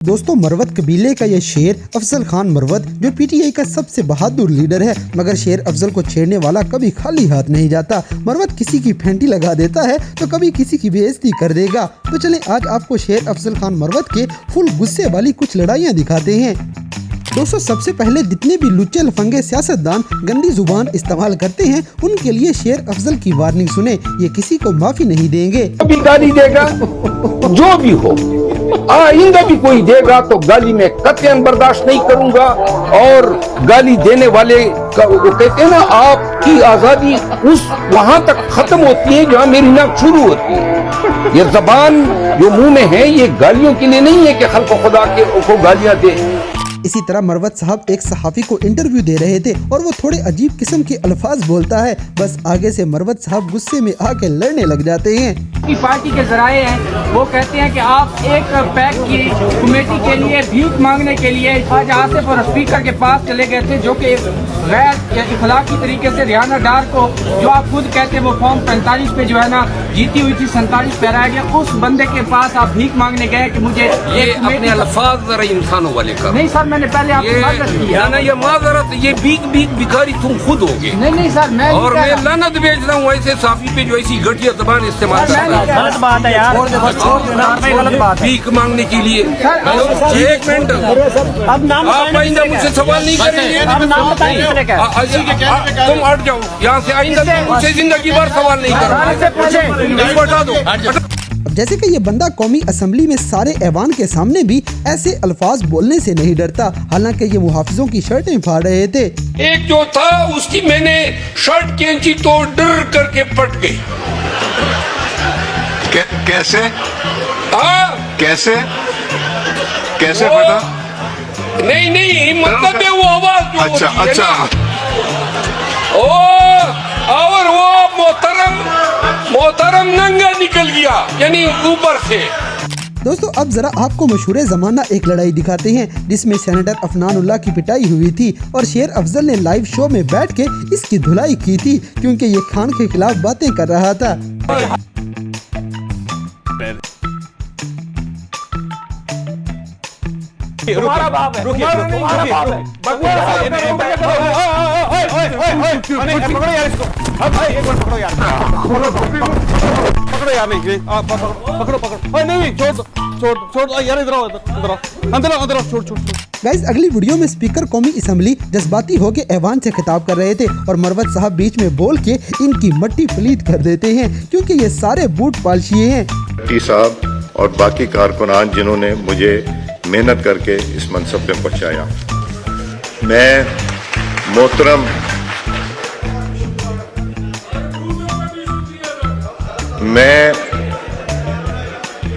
दोस्तों मरवत कबीले का ये शेर अफजल खान मरवत जो पीटीआई का सबसे बहादुर लीडर है, मगर शेर अफजल को छेड़ने वाला कभी खाली हाथ नहीं जाता। मरवत किसी की फेंटी लगा देता है तो कभी किसी की बेइज्जती कर देगा। तो चलें आज आपको शेर अफजल खान मरवत के फुल गुस्से वाली कुछ लड़ाइयाँ दिखाते हैं। दोस्तों सबसे पहले जितने भी लुच्चे लफंगे सियासतदान गंदी जुबान इस्तेमाल करते हैं उनके लिए शेर अफजल की वार्निंग सुने, ये किसी को माफी नहीं देंगे। भी गाली देगा जो भी हो, आइंदा भी कोई देगा तो गाली में कतई बर्दाश्त नहीं करूंगा। और गाली देने वाले का वो कहते हैं ना, आपकी आजादी उस वहां तक खत्म होती है जहां मेरी नाक शुरू होती है। ये जबान जो मुंह में है ये गालियों के लिए नहीं है कि खल्क़ खुदा को गालियां दे। इसी तरह मरवत साहब एक सहाफी को इंटरव्यू दे रहे थे और वो थोड़े अजीब किस्म के अल्फाज बोलता है, बस आगे से मरवत साहब गुस्से में आके लड़ने लग जाते हैं। की पार्टी के जराए हैं वो कहते हैं कि आप एक पैक की कमेटी के लिए भीख मांगने के लिए आज आसिफ और स्पीकर के पास चले गए थे, जो कि गैर इखलाकी तरीके से रियाना डार को, जो आप खुद कहते हैं वो फॉर्म 45 पे जो है ना जीती हुई थी 47 पे रह गया, उस बंदे के पास आप भीख मांगने गए कि मुझे ये अपने अल्फाज जरा इंसानों वाले का नहीं सर, मैंने पहले आपको माजरत किया ना, ये माजरत ये भीख भिखारी तुम खुद होगे। नहीं सर, मैं और मैं लानत भेज रहा हूँ ऐसे साफी पे जो ऐसी घटिया जबान इस्तेमाल करता है। गलत बात है यार, गलत बात है। भीख मांगने के लिए एक मिनट, अब नाम आप आइंदा मुझसे सवाल नहीं करेंगे। अब नाम बताइए क्या? तुम हट जाओ यहाँ से, आइंदा मुझसे जिंदगी भर सवाल नहीं करो, बता दो। अब जैसे कि ये बंदा कौमी असम्बली में सारे ऐवान के सामने भी ऐसे अल्फाज बोलने से नहीं डरता, हालांकि ये मुहाफिजों की शर्टें फाड़ रहे थे। एक जो था उसकी मैंने शर्ट कैंची तो डर करके पट गई। कैसे कैसे कैसे वो, पता? नहीं मतलब है वो आवाज जो अच्छा होती है अच्छा ना, और वो मोहतरम नंगा निकल गया, यानी ऊपर से। दोस्तों अब जरा आपको मशहूर जमाना एक लड़ाई दिखाते हैं जिसमें सेनेटर अफनानुल्लाह की पिटाई हुई थी और शेर अफजल ने लाइव शो में बैठ के इसकी धुलाई की थी क्योंकि ये खान के खिलाफ बातें कर रहा था। तुम्हारा बाप है, तुम्हारा बाप है। पकड़ो यार इसको, एक बार पकड़ो यार, पकड़ो यार, नहीं पकड़ो नहीं, छोड़ यार, इधर आओ, अंदर आओ, छोड़। गाइस अगली वीडियो में स्पीकर कौमी असम्बली जज्बाती होकर ऐवान से खिताब कर रहे थे और मरवत साहब बीच में बोल के इनकी मट्टी पलीत कर देते हैं क्योंकि ये सारे बूट पालशिए हैं। साहब और बाकी कारकुनान जिन्होंने मुझे मेहनत करके इस मनसब पे पहुंचाया, मैं मोहतरम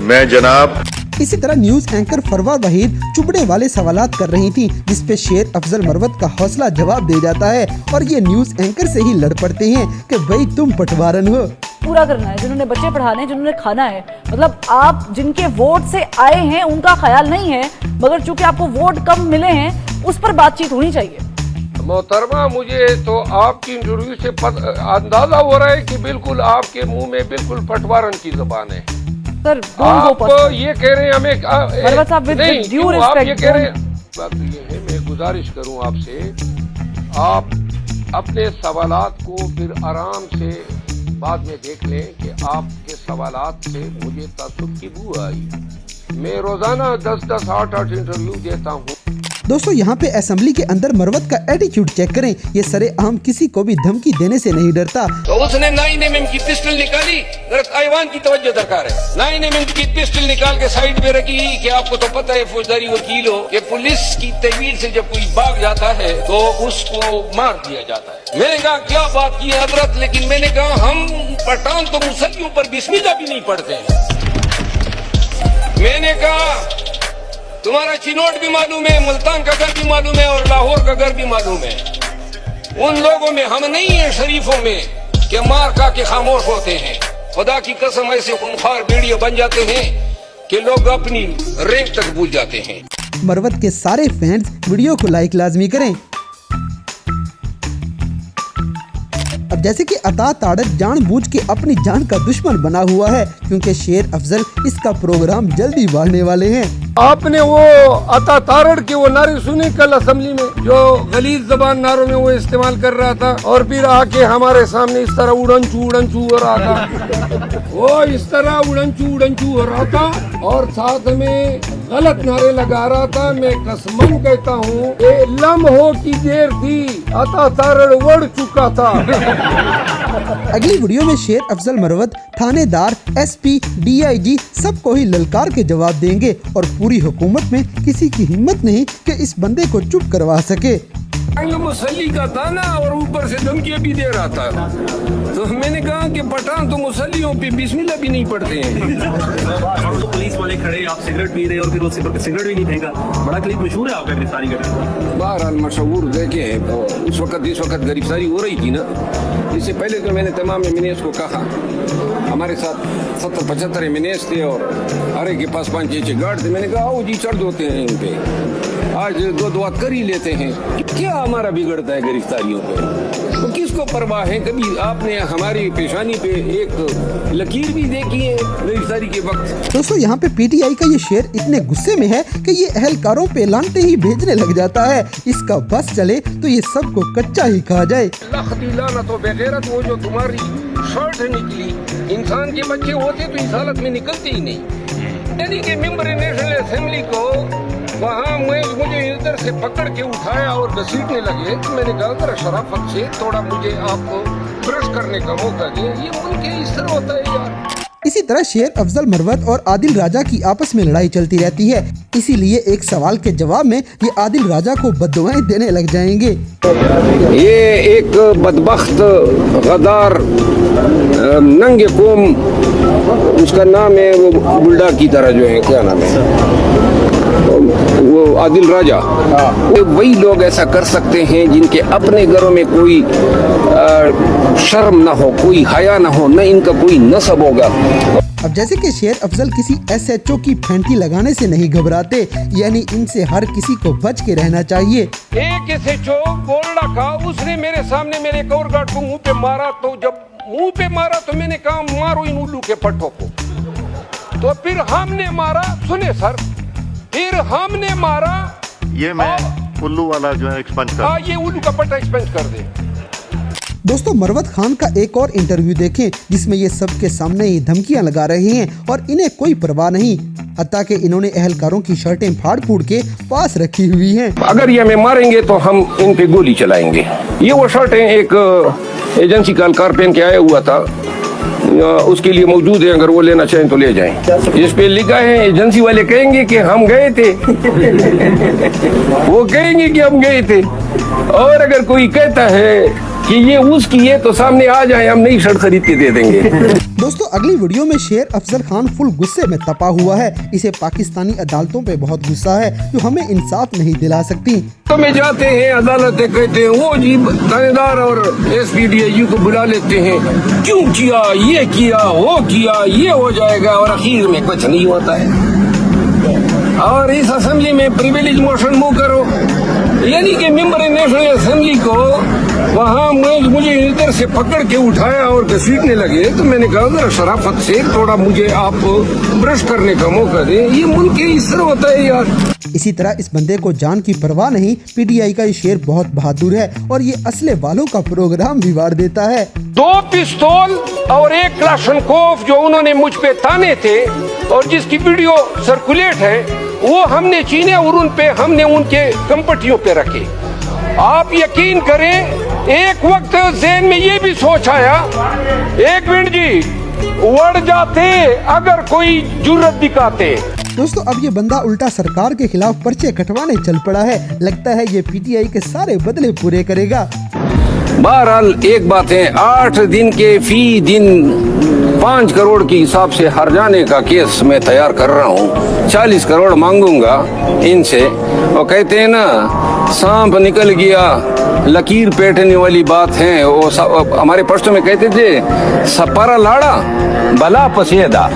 मैं जनाब। इसी तरह न्यूज एंकर फरवा वहीद चुपड़े वाले सवालात कर रही थी जिसपे शेर अफजल मरवत का हौसला जवाब दे जाता है और ये न्यूज एंकर से ही लड़ पड़ते हैं कि भाई तुम पटवारन हो। पूरा करना है, जिन्होंने बच्चे पढ़ाने, जिन्होंने खाना है, मतलब आप जिनके वोट से आए हैं उनका ख्याल नहीं है, मगर चूंकि आपको वोट कम मिले हैं उस पर बातचीत होनी चाहिए। मोहतरमा मुझे तो आपकी इंटरव्यू से अंदाजा हो रहा है कि बिल्कुल आपके मुंह में बिल्कुल पटवारन की जुबान है सर। आप ये कह रहे हैं हमें नहीं, आप ये कह रहे हैं। बात ये है, मैं गुजारिश करूं आपसे, आप अपने सवालात को फिर आराम से बाद में देख लें कि आपके सवालात से मुझे तासुब की बू आई। मैं रोजाना 10-10, 8-8 इंटरव्यू देता हूँ। दोस्तों यहाँ पे असेंबली के अंदर मरवत का एटीट्यूड चेक करें, ये सरेआम किसी को भी धमकी देने से नहीं डरता। तो उसने 9mm की पिस्टल निकाली, ऐवान की तवज्जो दरकार है। 9mm की पिस्टल निकाल के साइड में रखी कि आपको तो पता है फौजदारी वकील हो कि पुलिस की तहवील से जब कोई भाग जाता है तो उसको मार दिया जाता है। मैंने कहा क्या बात की है हजरत, लेकिन मैंने कहा हम पठान तो मुसल्लियों पर बिस्मिल्लाह भी नहीं पढ़ते हैं। मैंने कहा तुम्हारा चिनोट भी मालूम है, मुल्तान का घर भी मालूम है और लाहौर का घर भी मालूम है। उन लोगों में हम नहीं है शरीफों में कि मार खा के खामोश होते हैं। खुदा की कसम ऐसे खूंखार वीडियो बन जाते हैं कि लोग अपनी रैंक तक भूल जाते हैं। मरवत के सारे फैंस वीडियो को लाइक लाजमी करें। अब अब जैसे कि अता ताड़क जानबूझ के अपनी जान का दुश्मन बना हुआ है, क्योंकि शेर अफजल इसका प्रोग्राम जल्दी बढ़ने वाले हैं। आपने वो अता तारड़ के वो नारे सुने कल असेंबली में, जो गलीज जबान नारों में वो इस्तेमाल कर रहा था, और फिर आके हमारे सामने इस तरह उड़नचू हो रहा था। वो इस तरह उड़नचू हो रहा था और साथ में गलत नारे लगा रहा था। मैं कसमन कहता हूँ, ये लम्हों की देर थी, अता तारड़ उड़ चुका था। अगली वीडियो में शेर अफजल मरवत थानेदार, एसपी, डीआईजी सबको ही ललकार के जवाब देंगे और पूरी हुकूमत में किसी की हिम्मत नहीं कि इस बंदे को चुप करवा सके। मुसल्ली का था ना, और ऊपर से धमकियां भी दे रहा था, तो मैंने कहा कि पठान तो मुसल्लियों पे बिस्मिल्लाह भी नहीं पढ़ते हैं। तो पुलिस वाले खड़े, आप सिगरेट पी रहे और फिर उससे सिगरेट भी नहीं फेंका। बड़ा क्लिप मशहूर है आपका गिरफ्तारी का। बहरहाल मशहूर देखे, उस वक्त जिस वक्त गिरफ्तारी हो रही थी ना, इससे पहले तो मैंने तमाम एमिनेस को कहा, हमारे साथ 70-75 एमिनेस थे और हर एक के पास 5-6 गार्ड थे। मैंने कहा आओ जी चढ़ होते हैं इन पे, आज दो दुआ कर ही लेते हैं। क्या हमारा बिगड़ता है गिरफ्तारियों पे, तो किसको परवाह है। कभी आपने हमारी पेशानी पे एक लकीर भी देखी है गिरफ्तारी के वक्त। दोस्तों यहाँ पे पीटीआई का ये शेर इतने गुस्से में है कि ये अहलकारों पे लानते ही भेजने लग जाता है। इसका बस चले तो ये सबको कच्चा ही खा जाए। तो बेगैरत वो जो तुम्हारी शर्ट निकली, इंसान के बच्चे होते तो इस हालत में निकलते ही नहीं। यानी कि मेंबर नेशनल असेंबली को वहाँ मुझे इधर से पकड़ के उठाया और घसीटने लगे, तो मैंने कहा जरा शराफत से थोड़ा मुझे आपको ब्रश करने का मौका दें। ये मुल्क इस तरह होता है यार। इसी तरह शेर अफजल मरवत और आदिल राजा की आपस में लड़ाई चलती रहती है, इसीलिए एक सवाल के जवाब में ये आदिल राजा को बद्दुआएं देने लग जाएंगे। ये एक बदबख्त गदार नंगे कौम, उसका नाम है वो बुल्डा की तरह जो है, क्या नाम है वो आदिल राजा। वही लोग ऐसा कर सकते हैं जिनके अपने घरों में कोई शर्म ना हो, कोई हया ना हो, न इनका कोई नस्ब होगा। अब जैसे कि शेर अफजल किसी एसएचओ की फेंटी लगाने से नहीं घबराते, यानी इनसे हर किसी को बच के रहना चाहिए। एक एसएचओ बोल रहा था, उसने मेरे सामने मेरे एक और गार्ड को मुंह पे मारा, तो जब मुंह पे मारा तो मैंने कहा मारो इन उल्लू के पट्टों को। तो फिर हमने मारा, सुने सर, फिर हमने मारा। ये मैं उल्लू वाला जो है एक्सपेंड कर, हाँ ये उल्लू का पट्टा एक्सपेंड कर दे। दोस्तों मरवत खान का एक और इंटरव्यू देखें, जिसमें ये सबके सामने ही धमकियां लगा रहे हैं और इन्हें कोई परवाह नहीं, हत्ता कि इन्होंने अहलकारों की शर्टें फाड़ फूड़ के पास रखी हुई हैं। अगर ये हमें मारेंगे तो हम इन पे गोली चलाएंगे। ये वो शर्टें एक एजेंसी का एहलकार पहन के आया हुआ था, उसके लिए मौजूद है, अगर वो लेना चाहें तो ले जाएं। इस पे लिखा है, एजेंसी वाले कहेंगे कि हम गए थे वो कहेंगे कि हम गए थे, और अगर कोई कहता है कि ये उसकी है तो सामने आ जाए, हम नई शर्ट खरीद के दे देंगे। दोस्तों अगली वीडियो में शेर अफजल खान फुल गुस्से में तपा हुआ है। इसे पाकिस्तानी अदालतों पे बहुत गुस्सा है जो हमें इंसाफ नहीं दिला सकती। तो में जाते हैं, अदालतें कहते हैं वो जी थानेदार और एसपीडीआईजी को बुला लेते हैं, क्यों किया, ये किया, वो किया, ये हो जाएगा, और आखिर में कुछ नहीं होता है। और इस असेंबली में प्रिविलेज मोशन मूव करो, यानी कि मेंबर नेशनल असेंबली को वहाँ मुझे इधर से पकड़ के उठाया और घसीटने लगे, तो मैंने कहा जरा शराफत से थोड़ा मुझे आप ब्रश करने का मौका दें। ये मुल्क इस तरह होता है यार। इसी तरह इस बंदे को जान की परवाह नहीं। पीटीआई का ये शेर बहुत बहादुर है और ये असले वालों का प्रोग्राम बिगाड़ देता है। 2 पिस्तौल और 1 क्लाशनकोफ जो उन्होंने मुझ पे ताने थे और जिसकी वीडियो सर्कुलेट है, वो हमने छीने और उन पे हमने उनके कंपटियों पे रखे। आप यकीन करें, एक वक्त ज़हन में ये भी सोच आया, एक मिनट जी उड़ जाते अगर कोई जुर्रत दिखाते। दोस्तों अब ये बंदा उल्टा सरकार के खिलाफ पर्चे कटवाने चल पड़ा है। लगता है ये पीटीआई के सारे बदले पूरे करेगा। बहरहाल एक बात है, 8 दिन के फी दिन 5 करोड़ के हिसाब से हर जाने का केस मैं तैयार कर रहा हूँ। 40 करोड़ मांगूंगा इनसे। और कहते हैं ना, सांप निकल गया लकीर पेटने वाली बात है। वो हमारे पश्तो में कहते थे, सपारा लाड़ा बला पसेदा,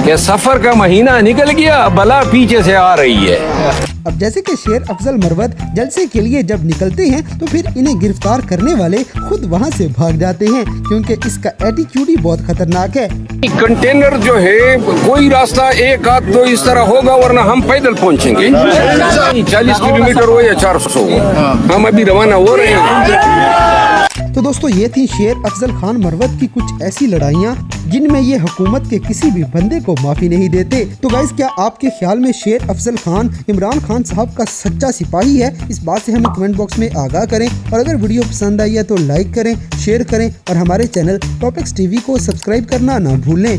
कि सफर का महीना निकल गया, बला पीछे से आ रही है। अब जैसे कि शेर अफजल मरवत जलसे के लिए जब निकलते हैं तो फिर इन्हें गिरफ्तार करने वाले खुद वहां से भाग जाते हैं, क्योंकि इसका एटीट्यूड ही बहुत खतरनाक है। कंटेनर जो है कोई रास्ता एक आध तो इस तरह होगा, वरना हम पैदल पहुंचेंगे। 40 किलोमीटर हो या 400 हो, हम अभी रवाना हो रहे हैं। तो दोस्तों ये थी शेर अफजल खान मरवत की कुछ ऐसी लड़ाइयाँ जिनमें ये हुकूमत के किसी भी बंदे को माफी नहीं देते। तो गाइस, क्या आपके ख्याल में शेर अफजल खान इमरान खान साहब का सच्चा सिपाही है? इस बात से हमें कमेंट बॉक्स में आगाह करें, और अगर वीडियो पसंद आई है तो लाइक करें, शेयर करें और हमारे चैनल टॉपिक्स टीवी को सब्सक्राइब करना ना भूलें।